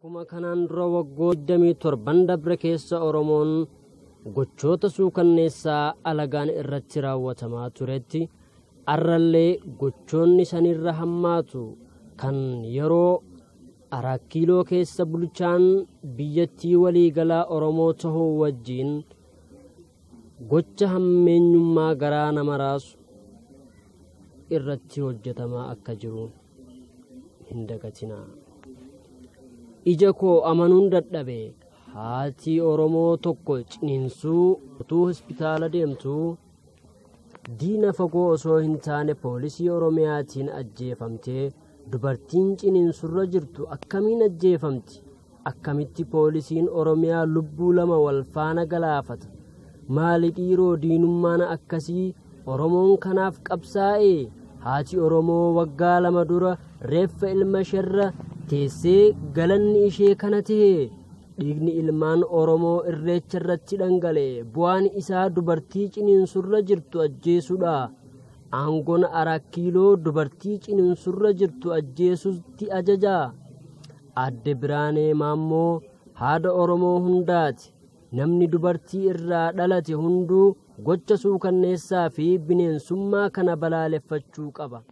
Akkuma kanaan dura waggoota 27 dabre keessa Oromoon gochoota suukanneessaa alagaan irratti raawwatamaa turetti arrallee gochoonni sanirra hammaatu kan yeroo 4 kiiloo keessa bulchaan biyyattii waliigalaa Oromoo tahuu wajjiin gocha hammeenyummaa garaa nama raasu irratti hojjetamaa akka jiru hin dagatinaa. Ija koo amanuun dadhabe haati Oromoo tokko ciniinsuu utuu hospitaala deemtuu diina fagoo osoo hin taane poolisii Oromiyaatiin ajjeefamtee dubartiin ciniinsurra jirtu akkamiin ajjeefamti? Akkamitti poolisiin Oromiyaa lubbuu lama wal faana galaafata? Maali dhiiroo diinummaan akkasii Oromoon kanaaf qabsaa'e? Haati Oromoo waggaa 2 dura reeffa ilma sherra teessee galanni ishee kana ta'e dhiigni ilmaan Oromoo irreecha irratti dhangala'e bu'aan isaa dubartii ciniinsurra jirtu ajjeesudha. Aangoon 4 kiiloo dubartii ciniinsurra jirtu ajjeesutti ajaja. Adde Biraanee Maammoo haadha Oromoo hundaati. Namni dubartii irraa dhalate hunduu gocha suukanneessaa fi bineensummaa kana balaaleffachuu qaba.